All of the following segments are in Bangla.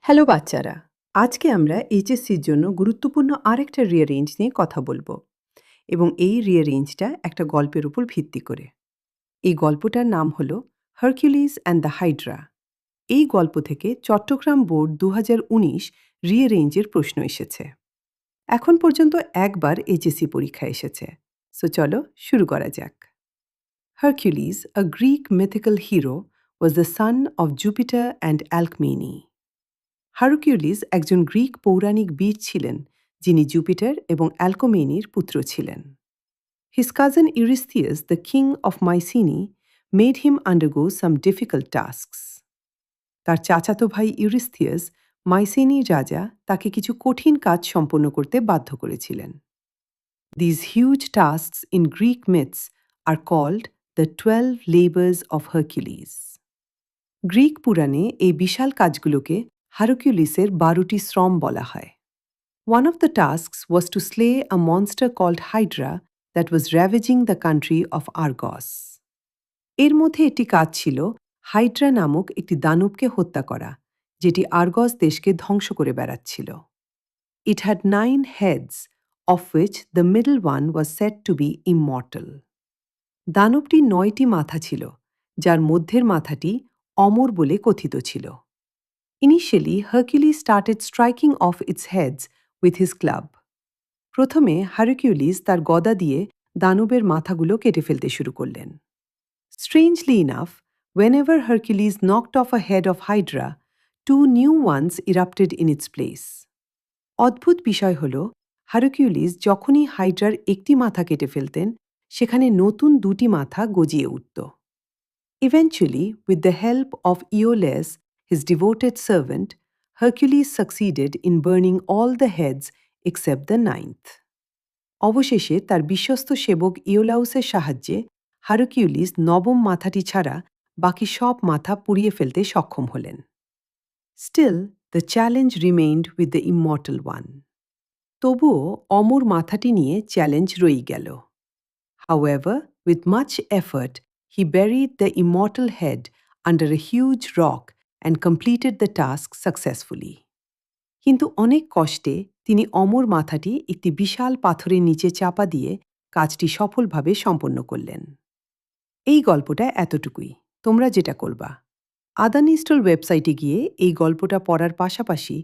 হ্যালো বাচ্চারা, আজকে আমরা এইচএসসির জন্য গুরুত্বপূর্ণ আরেকটা রিয়ারেঞ্জ নিয়ে কথা বলবো এবং এই রিয়ারেঞ্জটা একটা গল্পের উপর ভিত্তি করে। এই গল্পটার নাম হলো হারকিউলিস অ্যান্ড দ্য হাইড্রা। এই গল্প থেকে চট্টগ্রাম বোর্ড 2019 রিয়ারেঞ্জের প্রশ্ন এসেছে। এখন পর্যন্ত একবার এইচএসসি পরীক্ষা এসেছে। সো চলো শুরু করা যাক। Hercules, a Greek mythical hero, was the son of Jupiter and Alcmene. Hercules একজন গ্রিক পৌরাণিক বীর ছিলেন যিনি জুপিটার এবং অ্যালকোমেনির পুত্র ছিলেন। His cousin Eurystheus, the king of Mycenae, made him undergo some difficult tasks. তার চাচাতো ভাই ইউরিস্থিয়াস, মাইসেনির রাজা, তাকে কিছু কঠিন কাজ সম্পন্ন করতে বাধ্য করেছিলেন। These huge tasks in Greek myths are called the 12 labors of Hercules. Greek পুরাণে এই বিশাল কাজগুলোকে হারকিউলিসের 12টি শ্রম বলা হয়। One of the tasks was to slay a monster called Hydra that was ravaging the country of Argos. এর মধ্যে একটি কাজ ছিল হাইড্রা নামক একটি দানবকে হত্যা করা, যেটি আর্গস দেশকে ধ্বংস করে বেড়াচ্ছিল। It had 9 heads, of which the middle one was said to be immortal. দানবটি 9টি মাথা ছিল, যার মধ্যের মাথাটি অমর বলে কথিত ছিল। Initially, Hercules started striking off its heads with his club. প্রথমে হারকিউলিস তার গদা দিয়ে দানবের মাথাগুলো কেটে ফেলতে শুরু করলেন। Strangely enough, whenever Hercules knocked off a head of Hydra, 2 new ones erupted in its place. অদ্ভুত বিষয় হল, হারকিউলিস যখনই হাইড্রার একটি মাথা কেটে ফেলতেন, সেখানে নতুন 2টি মাথা গজিয়ে উঠত। Eventually, with the help of Aeolus, his devoted servant, Hercules succeeded in burning all the heads except the 9th. অবশেষে তার বিশ্বস্ত সেবক ইওলাউসের সাহায্যে হারকিউলিস নবম মাথাটি ছাড়া বাকি সব মাথা পুড়িয়ে ফেলতে সক্ষম হলেন। Still, the challenge remained with the immortal one. তবুও অমর মাথাটি নিয়ে চ্যালেঞ্জ রয়েই গেল। However, with much effort, he buried the immortal head under a huge rock and completed the task successfully. কিন্তু অনেক কষ্টে তিনি অমর মাথাটি একটি বিশাল পাথরের নিচে চাপা দিয়ে কাজটি সফলভাবে সম্পন্ন করলেন। এই গল্পটা এতটুকুই। তোমরা যেটা করবা, আদানি স্টল ওয়েবসাইটে গিয়ে এই গল্পটা পড়ার পাশাপাশি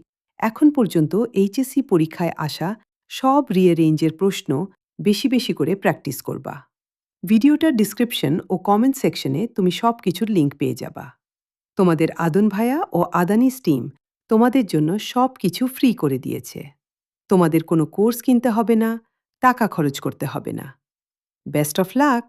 এখন পর্যন্ত এইচএসসি পরীক্ষায় আসা সব রিয়ারেঞ্জের প্রশ্ন বেশি বেশি করে প্র্যাকটিস করবা। ভিডিওটার ডিসক্রিপশন ও কমেন্ট সেকশনে তুমি সব কিছুর লিঙ্ক পেয়ে যাবা। তোমাদের আদন ভাইয়া ও আদানিস টিম তোমাদের জন্য সব কিছু ফ্রি করে দিয়েছে। তোমাদের কোনো কোর্স কিনতে হবে না, টাকা খরচ করতে হবে না। Best of luck!